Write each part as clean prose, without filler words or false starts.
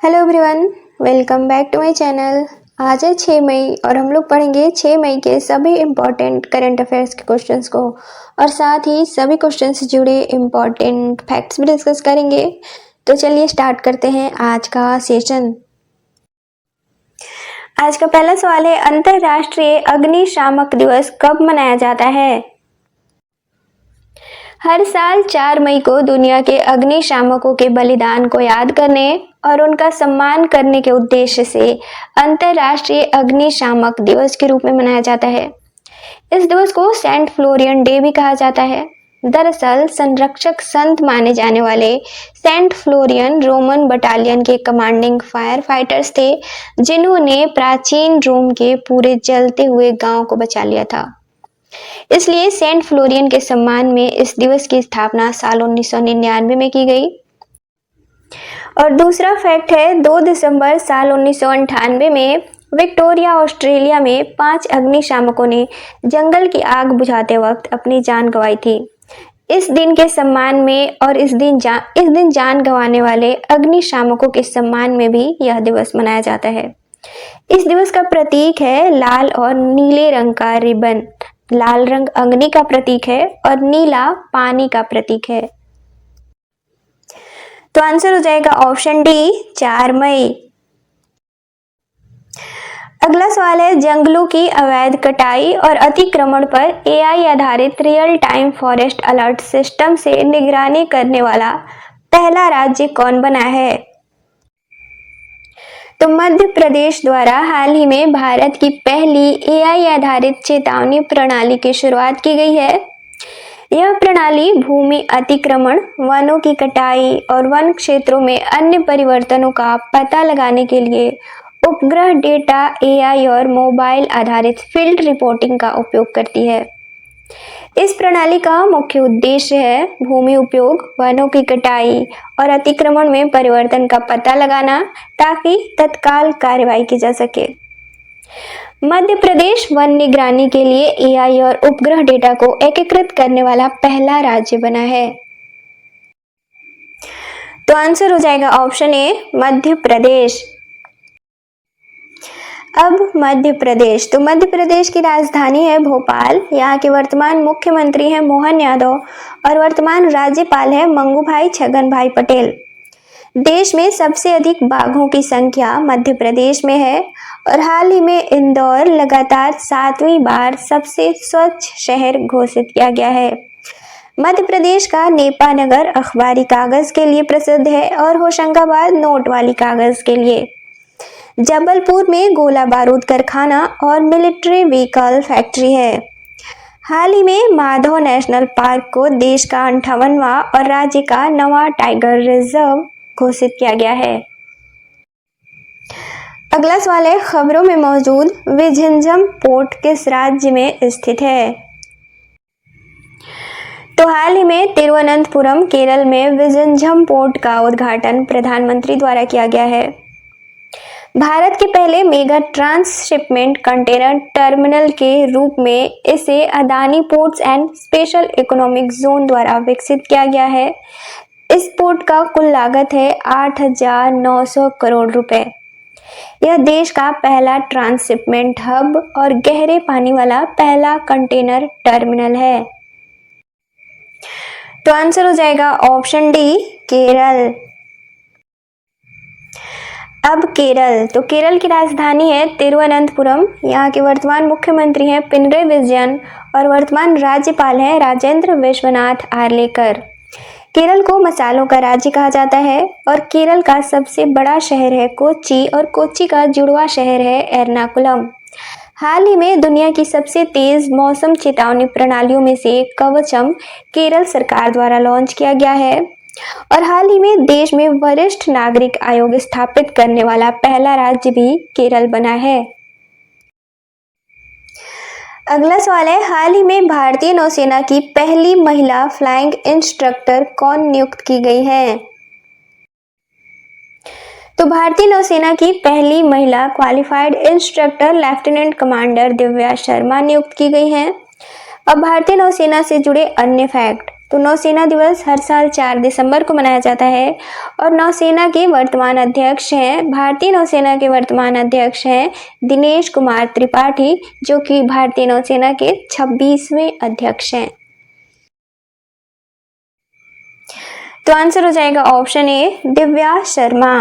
Hello everyone, welcome back to my channel. आज है 6 मई और हम लोग पढ़ेंगे 6 मई के सभी इम्पॉर्टेंट करंट अफेयर्स के क्वेश्चंस को और साथ ही सभी क्वेश्चन से जुड़े इम्पॉर्टेंट फैक्ट्स भी डिस्कस करेंगे। तो चलिए स्टार्ट करते हैं आज का सेशन। आज का पहला सवाल है, अंतर्राष्ट्रीय अग्निशामक दिवस कब मनाया जाता है? हर साल 4 मई को दुनिया के अग्निशामकों के बलिदान को याद करने और उनका सम्मान करने के उद्देश्य से अंतर्राष्ट्रीय अग्निशामक दिवस के रूप में मनाया जाता है। इस दिवस को सेंट फ्लोरियन डे भी कहा जाता है। दरअसल संरक्षक संत माने जाने वाले सेंट फ्लोरियन रोमन बटालियन के कमांडिंग फायर फाइटर्स थे, जिन्होंने प्राचीन रोम के पूरे जलते हुए गांव को बचा लिया था। इसलिए सेंट फ्लोरियन के सम्मान में इस दिवस की स्थापना साल 1999 में की गई। और दूसरा फैक्ट है, 2 दिसंबर साल 1998 में विक्टोरिया ऑस्ट्रेलिया में 5 अग्निशामकों ने जंगल की आग बुझाते वक्त अपनी जान गंवाई थी। इस दिन के सम्मान में और इस दिन जान गंवाने वाले अग्निशामकों के सम्मान में भी यह दिवस मनाया जाता है। इस दिवस का प्रतीक है लाल और नीले रंग का रिबन। लाल रंग अग्नि का प्रतीक है और नीला पानी का प्रतीक है। तो आंसर हो जाएगा ऑप्शन डी, 4 मई। अगला सवाल है, जंगलों की अवैध कटाई और अतिक्रमण पर एआई आधारित real time forest alert system से निगरानी करने वाला पहला राज्य कौन बना है? तो मध्य प्रदेश द्वारा हाल ही में भारत की पहली एआई आधारित चेतावनी प्रणाली की शुरुआत की गई है। यह प्रणाली भूमि अतिक्रमण, वनों की कटाई और वन क्षेत्रों में अन्य परिवर्तनों का पता लगाने के लिए उपग्रह डेटा, एआई और मोबाइल आधारित फील्ड रिपोर्टिंग का उपयोग करती है। इस प्रणाली का मुख्य उद्देश्य है भूमि उपयोग, वनों की कटाई और अतिक्रमण में परिवर्तन का पता लगाना, ताकि तत्काल कार्रवाई की जा सके। मध्य प्रदेश वन निगरानी के लिए एआई और उपग्रह डेटा को एकीकृत करने वाला पहला राज्य बना है। तो आंसर हो जाएगा ऑप्शन ए, मध्य प्रदेश। अब मध्य प्रदेश, तो मध्य प्रदेश की राजधानी है भोपाल। यहाँ के वर्तमान मुख्यमंत्री हैं मोहन यादव और वर्तमान राज्यपाल है मंगू भाई छगन भाई पटेल। देश में सबसे अधिक बाघों की संख्या मध्य प्रदेश में है और हाल ही में इंदौर लगातार 7वीं बार सबसे स्वच्छ शहर घोषित किया गया है। मध्य प्रदेश का नेपानगर अखबारी कागज के लिए प्रसिद्ध है और होशंगाबाद नोट वाली कागज के लिए। जबलपुर में गोला बारूद कारखाना और मिलिट्री व्हीकल फैक्ट्री है। हाल ही में माधव नेशनल पार्क को देश का 58वां और राज्य का 9वां टाइगर रिजर्व घोषित किया गया है। अगला सवाल है, खबरों में मौजूद विझिंजम पोर्ट किस राज्य में स्थित है? तो हाल ही में तिरुवनंतपुरम केरल में विझिंजम पोर्ट का उद्घाटन प्रधानमंत्री द्वारा किया गया है। भारत के पहले मेगा ट्रांसशिपमेंट कंटेनर टर्मिनल के रूप में इसे Adani ports and special economic zone द्वारा विकसित किया गया है। इस पोर्ट का कुल लागत है 8,900 करोड़ रुपए। यह देश का पहला ट्रांसशिपमेंट हब और गहरे पानी वाला पहला कंटेनर टर्मिनल है। तो आंसर हो जाएगा ऑप्शन डी, केरल। अब केरल, तो केरल की राजधानी है तिरुवनंतपुरम। यहाँ के वर्तमान मुख्यमंत्री हैं पिनरई विजयन और वर्तमान राज्यपाल हैं राजेंद्र विश्वनाथ आर्लेकर। केरल को मसालों का राज्य कहा जाता है और केरल का सबसे बड़ा शहर है कोच्चि और कोच्चि का जुड़वा शहर है एर्नाकुलम। हाल ही में दुनिया की सबसे तेज मौसम चेतावनी प्रणालियों में से कवचम केरल सरकार द्वारा लॉन्च किया गया है और हाल ही में देश में वरिष्ठ नागरिक आयोग स्थापित करने वाला पहला राज्य भी केरल बना है। अगला सवाल है, हाल ही में भारतीय नौसेना की पहली महिला फ्लाइंग इंस्ट्रक्टर कौन नियुक्त की गई है? तो भारतीय नौसेना की पहली महिला qualified instructor lieutenant commander Divya Sharma नियुक्त की गई हैं। अब भारतीय नौसेना से जुड़े अन्य फैक्ट, तो नौसेना दिवस हर साल 4 दिसंबर को मनाया जाता है और नौसेना के वर्तमान अध्यक्ष हैं, भारतीय नौसेना के वर्तमान अध्यक्ष हैं दिनेश कुमार त्रिपाठी, जो कि भारतीय नौसेना के 26वें अध्यक्ष हैं। तो आंसर हो जाएगा ऑप्शन ए दिव्या शर्मा।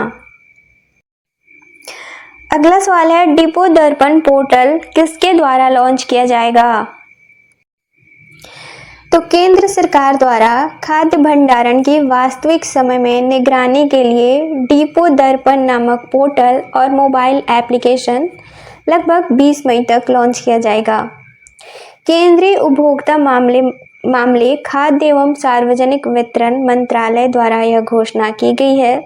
अगला सवाल है, डिपो दर्पण पोर्टल किसके द्वारा लॉन्च किया जाएगा? तो केंद्र सरकार द्वारा खाद्य भंडारण की वास्तविक समय में निगरानी के लिए डिपो दर्पण नामक पोर्टल और मोबाइल एप्लीकेशन लगभग 20 मई तक लॉन्च किया जाएगा। केंद्रीय उपभोक्ता मामले खाद्य एवं सार्वजनिक वितरण मंत्रालय द्वारा यह घोषणा की गई है।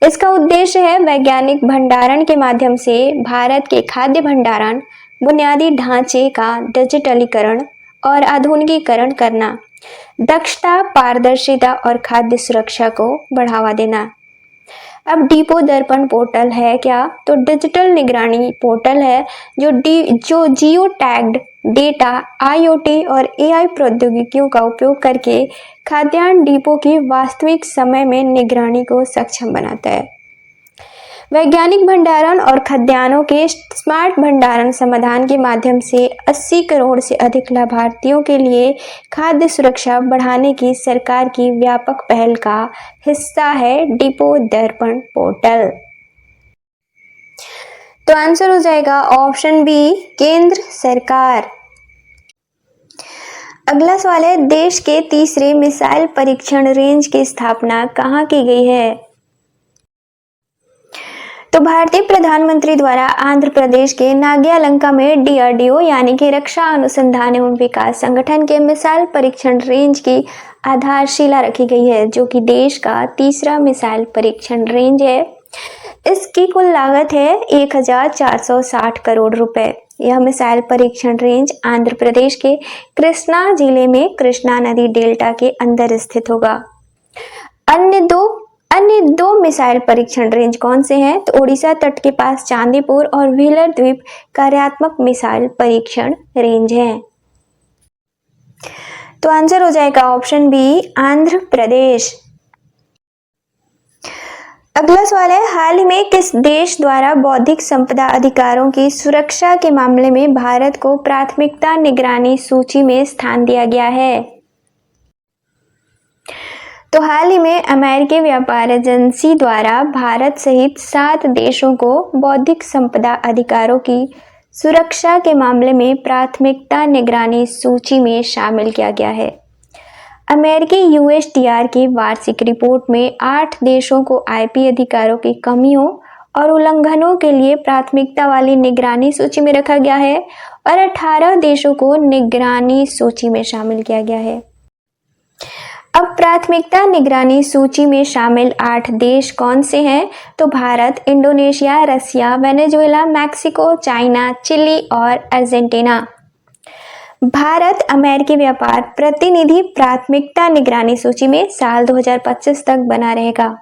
इसका उद्देश्य है वैज्ञानिक भंडारण के माध्यम से भारत के खाद्य भंडारण बुनियादी ढांचे का डिजिटलीकरण और आधुनिकीकरण करना, दक्षता, पारदर्शिता और खाद्य सुरक्षा को बढ़ावा देना। अब डिपो दर्पण पोर्टल है क्या? तो डिजिटल निगरानी पोर्टल है जो जियो टैग्ड डेटा, IoT और AI प्रौद्योगिकियों का उपयोग करके खाद्यान्न डिपो की वास्तविक समय में निगरानी को सक्षम बनाता है। वैज्ञानिक भंडारण और खाद्यान्नों के स्मार्ट भंडारण समाधान के माध्यम से 80 करोड़ से अधिक लाभार्थियों के लिए खाद्य सुरक्षा बढ़ाने की सरकार की व्यापक पहल का हिस्सा है डिपो दर्पण पोर्टल। तो आंसर हो जाएगा ऑप्शन बी केंद्र सरकार। अगला सवाल है, देश के तीसरे मिसाइल परीक्षण रेंज की स्थापना कहाँ की गई है? तो भारतीय प्रधानमंत्री द्वारा आंध्र प्रदेश के नाग्यालंका में DRDO यानी कि रक्षा अनुसंधान एवं विकास संगठन के मिसाइल परीक्षण रेंज की आधारशिला रखी गई है, जो कि देश का तीसरा मिसाइल परीक्षण रेंज है। इसकी कुल लागत है 1460 करोड़ रुपए। यह मिसाइल परीक्षण रेंज आंध्र प्रदेश के कृष्णा जिले में कृष्णा नदी डेल्टा के अंदर स्थित होगा। अन्य दो मिसाइल परीक्षण रेंज कौन से हैं? तो ओडिशा तट के पास चांदीपुर और व्हीलर द्वीप कार्यात्मक मिसाइल परीक्षण रेंज हैं। तो आंसर हो जाएगा ऑप्शन बी आंध्र प्रदेश। अगला सवाल है, हाल ही में किस देश द्वारा बौद्धिक संपदा अधिकारों की सुरक्षा के मामले में भारत को प्राथमिकता निगरानी सूची में स्थान दिया गया है? तो हाल ही में अमेरिकी व्यापार एजेंसी द्वारा भारत सहित 7 देशों को बौद्धिक संपदा अधिकारों की सुरक्षा के मामले में प्राथमिकता निगरानी सूची में शामिल किया गया है। अमेरिकी USTR की वार्षिक रिपोर्ट में 8 देशों को IP अधिकारों की कमियों और उल्लंघनों के लिए प्राथमिकता वाली निगरानी सूची में रखा गया है और 18 देशों को निगरानी सूची में शामिल किया गया है। अब प्राथमिकता निगरानी सूची में शामिल 8 देश कौन से हैं? तो भारत, इंडोनेशिया, रसिया, वेनेजुएला, मैक्सिको, चाइना, चिली और अर्जेंटीना। भारत अमेरिकी व्यापार प्रतिनिधि प्राथमिकता निगरानी सूची में साल 2025 तक बना रहेगा।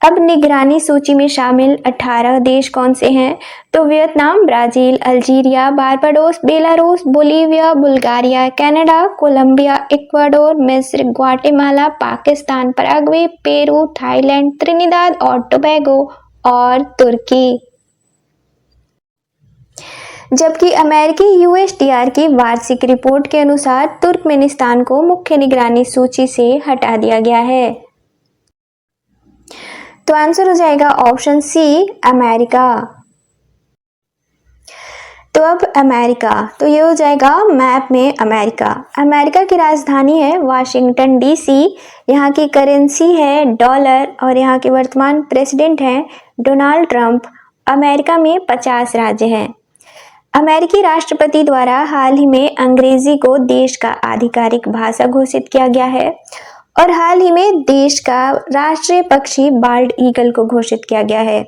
अब निगरानी सूची में शामिल 18 देश कौन से हैं? तो Vietnam, Brazil, Algeria, Barbados, Belarus, Bolivia, Bulgaria, Canada, Colombia, Ecuador, मिस्र, Guatemala, Pakistan, Paraguay, Peru, Thailand, Trinidad और टोबैगो और तुर्की। जबकि अमेरिकी USTR की वार्षिक रिपोर्ट के अनुसार तुर्कमेनिस्तान को मुख्य निगरानी सूची से हटा दिया गया है। तो आंसर हो जाएगा ऑप्शन सी अमेरिका। तो अब अमेरिका, तो ये हो जाएगा मैप में अमेरिका। अमेरिका की राजधानी है वाशिंगटन DC, यहाँ की करेंसी है डॉलर और यहाँ के वर्तमान प्रेसिडेंट हैं डोनाल्ड ट्रंप। अमेरिका में 50 राज्य हैं। अमेरिकी राष्ट्रपति द्वारा हाल ही में अंग्रेजी को देश का आधिकारिक भाषा घोषित किया गया है और हाल ही में देश का राष्ट्रीय पक्षी बाल्ड ईगल को घोषित किया गया है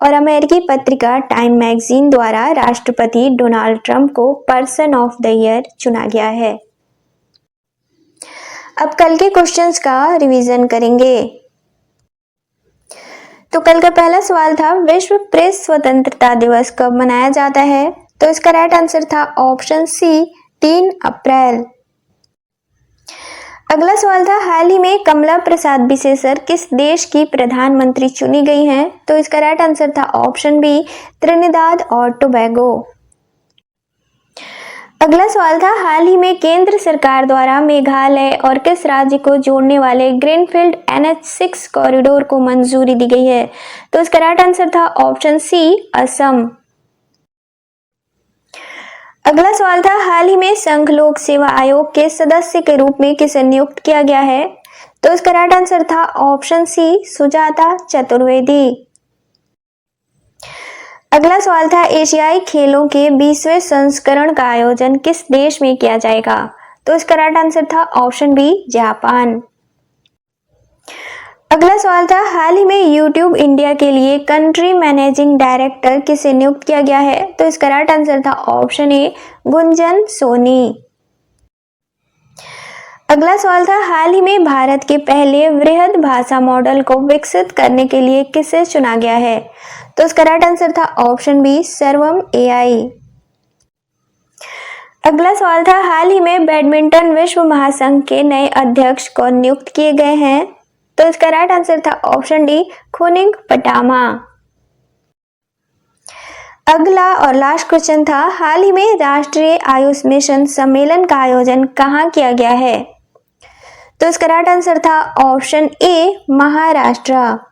और अमेरिकी पत्रिका टाइम मैगजीन द्वारा राष्ट्रपति डोनाल्ड ट्रंप को पर्सन ऑफ द ईयर चुना गया है। अब कल के क्वेश्चंस का रिवीजन करेंगे। तो कल का पहला सवाल था, विश्व प्रेस स्वतंत्रता दिवस कब मनाया जाता है? तो इसका राइट आंसर था ऑप्शन सी 3 अप्रैल। अगला सवाल था, हाल ही में कमला प्रसाद बिसेसर किस देश की प्रधानमंत्री चुनी गई हैं? तो इसका राइट आंसर था ऑप्शन बी, त्रिनिदाद और टोबैगो। अगला सवाल था, हाल ही में केंद्र सरकार द्वारा मेघालय और किस राज्य को जोड़ने वाले ग्रीनफील्ड NH6 कॉरिडोर को मंजूरी दी गई है? तो इसका राइट आंसर था ऑप्शन सी, असम। अगला सवाल था, हाल ही में संघ लोक सेवा आयोग के सदस्य के रूप में किसे नियुक्त किया गया है? तो इसका राइट आंसर था ऑप्शन सी, सुजाता चतुर्वेदी। अगला सवाल था, एशियाई खेलों के 20वें संस्करण का आयोजन किस देश में किया जाएगा? तो इसका राइट आंसर था ऑप्शन बी, जापान। अगला सवाल था, हाल ही में YouTube इंडिया के लिए कंट्री मैनेजिंग डायरेक्टर किसे नियुक्त किया गया है? तो इसका राइट आंसर था ऑप्शन ए, गुंजन सोनी। अगला सवाल था, हाल ही में भारत के पहले वृहद भाषा मॉडल को विकसित करने के लिए किसे चुना गया है? तो इसका राइट आंसर था ऑप्शन बी, सर्वम AI। अगला सवाल था, हाल ही में बैडमिंटन विश्व महासंघ के नए अध्यक्ष कौन नियुक्त किए गए हैं? तो इसका राइट आंसर था ऑप्शन डी, खुनिंग पटामा। अगला और लास्ट क्वेश्चन था, हाल ही में राष्ट्रीय आयुष मिशन सम्मेलन का आयोजन कहाँ किया गया है? तो इसका राइट आंसर था ऑप्शन ए, महाराष्ट्र।